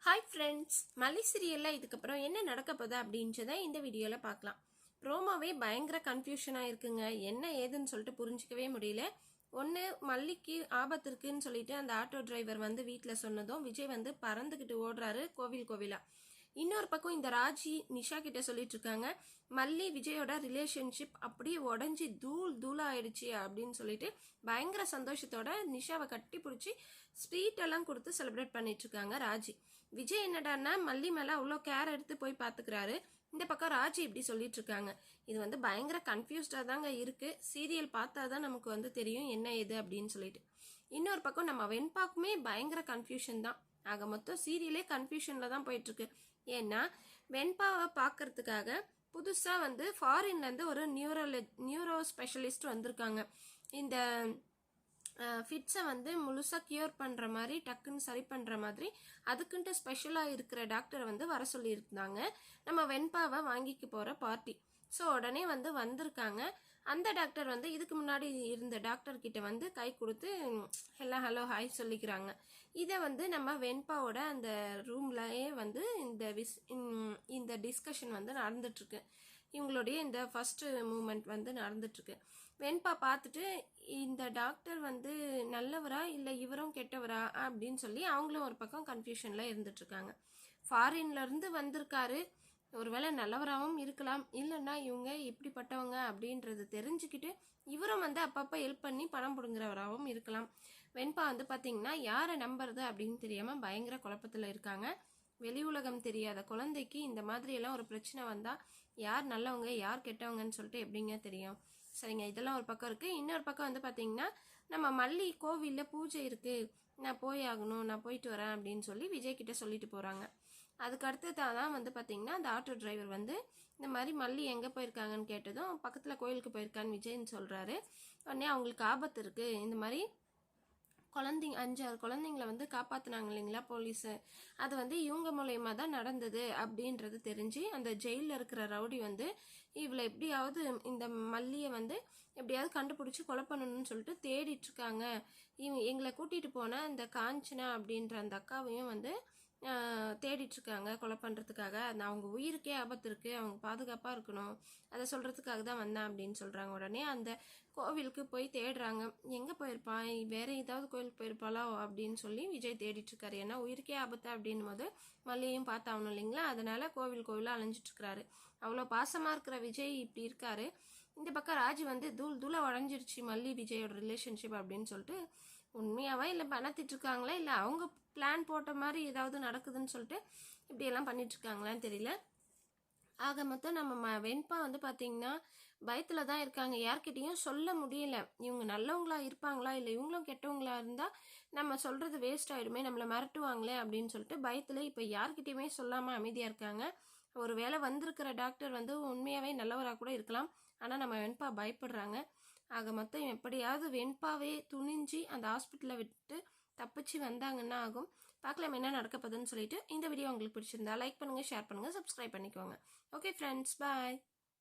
Hi friends, மல்லி சீரியலில் இதுக்கப்புறம் என்ன நடக்க போகுது அப்படின்றத இந்த வீடியோவில் பார்க்கலாம். ப்ரோமோவே பயங்கர கன்ஃபியூஷனாக இருக்குங்க. என்ன ஏதுன்னு சொல்லிட்டு புரிஞ்சிக்கவே முடியல. ஒன்று மல்லிக்கு ஆபத்து இருக்குன்னு சொல்லிட்டு அந்த ஆட்டோ டிரைவர் வந்து வீட்டில் சொன்னதும் விஜய் வந்து பறந்துக்கிட்டு ஓடுறாரு கோவிலா. இன்னொரு பக்கம் இந்த ராஜி நிஷா கிட்ட சொல்லிட்டு இருக்காங்க, மல்லி விஜயோட ரிலேஷன்ஷிப் அப்படியே உடஞ்சி தூளா ஆயிடுச்சு அப்படின்னு சொல்லிட்டு பயங்கர சந்தோஷத்தோட நிஷாவை கட்டி பிடிச்சி ஸ்வீட் எல்லாம் கொடுத்து செலிப்ரேட் பண்ணிட்டு இருக்காங்க ராஜி. விஜய் என்னடான்னா மல்லி மேல அவ்வளோ கேர் எடுத்து போய் பாத்துக்கிறாரு. இந்த பக்கம் ராஜி இப்படி சொல்லிட்டு இருக்காங்க. இது வந்து பயங்கர கன்ஃபியூஸ்டா தாங்க இருக்கு. சீரியல் பார்த்தா தான் நமக்கு வந்து தெரியும் என்ன ஏது அப்படின்னு சொல்லிட்டு. இன்னொரு பக்கம் நம்ம வெண்பாக்குமே பயங்கர கன்ஃபியூஷன் தான். ஆக மொத்தம் சீரியலே கன்ஃபியூஷன்ல தான் போயிட்டு இருக்கு. ஏன்னா வெண்பாவை பார்க்கறதுக்காக புதுசா வந்து ஃபாரின்ல இருந்து ஒரு நியூரோ ஸ்பெஷலிஸ்ட் வந்திருக்காங்க. இந்த ஃபிட்ஸை வந்து முழுசாக கியூர் பண்ணுற மாதிரி டக்குன்னு சரி பண்ணுற மாதிரி அதுக்குன்ட்டு ஸ்பெஷலாக இருக்கிற டாக்டரை வந்து வர சொல்லியிருந்தாங்க நம்ம வெண்பாவை வாங்கிக்க போகிற பார்ட்டி. ஸோ உடனே வந்து வந்திருக்காங்க. அந்த டாக்டர் வந்து இதுக்கு முன்னாடி இருந்த டாக்டர் கிட்ட வந்து கை கொடுத்து எல்லாம் ஹலோ ஹாய் சொல்லிக்கிறாங்க. இதை வந்து நம்ம வெண்பாவோட அந்த ரூம்லயே வந்து இந்த டிஸ்கஷன் வந்து நடந்துட்டுருக்கு. இவங்களுடைய இந்த ஃபர்ஸ்ட் மூமெண்ட் வந்து நடந்துட்டுருக்கு. வெண்பா பார்த்துட்டு இந்த டாக்டர் வந்து நல்லவரா இல்லை இவரும் கெட்டவரா அப்படின்னு சொல்லி அவங்களும் ஒரு பக்கம் கன்ஃபியூஷனில் இருந்துட்டுருக்காங்க. ஃபாரின்லேருந்து வந்திருக்காரு, ஒருவேளை நல்லவராகவும் இருக்கலாம், இல்லைன்னா இவங்க இப்படிப்பட்டவங்க அப்படின்றது தெரிஞ்சுக்கிட்டு இவரும் வந்து அப்பப்போ ஹெல்ப் பண்ணி பணம் பிடுங்குறவராகவும் இருக்கலாம். வெண்பா வந்து பார்த்தீங்கன்னா யாரை நம்புறது அப்படின்னு தெரியாமல் பயங்கர குழப்பத்தில் இருக்காங்க. வெளி உலகம் தெரியாத குழந்தைக்கு இந்த மாதிரியெல்லாம் ஒரு பிரச்சனை வந்தால் யார் நல்லவங்க யார் கெட்டவங்கன்னு சொல்லிட்டு எப்படிங்க தெரியும்? சரிங்க, இதெல்லாம் ஒரு பக்கம் இருக்குது. இன்னொரு பக்கம் வந்து பார்த்தீங்கன்னா நம்ம மல்லி கோவிலில் பூஜை இருக்குது, நான் போய் ஆகணும், நான் போயிட்டு வரேன் அப்படின்னு சொல்லி விஜய் கிட்ட சொல்லிட்டு போகிறாங்க. அதுக்கு அடுத்ததான் வந்து பார்த்தீங்கன்னா அந்த ஆட்டோ டிரைவர் வந்து இந்த மாதிரி மல்லி எங்கே போயிருக்காங்கன்னு கேட்டதும் பக்கத்தில் கோயிலுக்கு போயிருக்கான்னு விஜய்ன்னு சொல்கிறாரு. உடனே அவங்களுக்கு ஆபத்து இருக்குது, இந்த மாதிரி குழந்தைங்க 5-6 குழந்தைங்கள வந்து காப்பாற்றினாங்க இல்லைங்களா போலீஸு, அது வந்து இவங்க மூலயமா தான் நடந்தது அப்படின்றது தெரிஞ்சு அந்த ஜெயிலில் இருக்கிற ரவுடி வந்து இவளை எப்படியாவது இந்த மல்லியை வந்து எப்படியாவது கண்டுபிடிச்சி கொலை பண்ணணும்னு சொல்லிட்டு தேடிட்டு இருக்காங்க. எங்களை கூட்டிகிட்டு போன இந்த காஞ்சனா அப்படின்ற அந்த அக்காவையும் வந்து தேடிட்டு இருக்காங்க கொலை பண்ணுறதுக்காக. அவங்க உயிருக்கே ஆபத்து இருக்குது, அவங்க பாதுகாப்பாக இருக்கணும், அதை சொல்கிறதுக்காக தான் வந்தேன் அப்படின்னு சொல்கிறாங்க. உடனே அந்த கோவிலுக்கு போய் தேடுறாங்க. எங்கே போயிருப்பான், வேறு ஏதாவது கோயிலுக்கு போயிருப்பாளோ அப்படின்னு சொல்லி விஜய் தேடிட்டு இருக்காரு. ஏன்னா உயிருக்கே ஆபத்து அப்படின்னும் போது மல்லியையும் பார்த்தாகணும் இல்லைங்களா, அதனால கோவிலாக அலைஞ்சிட்ருக்கிறாரு. அவ்வளோ பாசமாக இருக்கிற விஜய் இப்படி இருக்காரு. இந்த பக்கம் ராஜி வந்து தூளாக உடஞ்சிருச்சு மல்லி விஜயோட ரிலேஷன்ஷிப் அப்படின்னு சொல்லிட்டு உண்மையாவா இல்லை பணத்திட்டு இருக்காங்களா இல்லை அவங்க பிளான் போட்ட மாதிரி ஏதாவது நடக்குதுன்னு சொல்லிட்டு இப்படியெல்லாம் பண்ணிட்டு இருக்காங்களான்னு தெரியல. ஆக மொத்தம் நம்ம வெண்பா வந்து பார்த்தீங்கன்னா பயத்தில் தான் இருக்காங்க. யார்கிட்டையும் சொல்ல முடியல. இவங்க நல்லவங்களா இருப்பாங்களா இல்லை இவங்களும் கெட்டவங்களா இருந்தால் நம்ம சொல்கிறது வேஸ்ட் ஆகிடுமே, நம்மளை மிரட்டுவாங்களே அப்படின்னு சொல்லிட்டு பயத்தில் இப்போ யார்கிட்டையுமே சொல்லாமல் அமைதியாக இருக்காங்க. ஒரு வேளை வந்திருக்கிற டாக்டர் வந்து உண்மையாகவே நல்லவராக கூட இருக்கலாம், ஆனால் நம்ம வெண்பா பயப்படுறாங்க. ஆக மொத்தம் எப்படியாவது வெண்பாவே துணிஞ்சு அந்த ஹாஸ்பிட்டலை விட்டு தப்பிச்சு வந்தாங்கன்னா ஆகும். பார்க்கலாம் என்ன நடக்க போகுதுன்னு சொல்லிட்டு. இந்த வீடியோ உங்களுக்கு பிடிச்சிருந்தா லைக் பண்ணுங்கள், ஷேர் பண்ணுங்கள், சப்ஸ்கிரைப் பண்ணிக்கோங்க. ஓகே ஃப்ரெண்ட்ஸ், பாய்.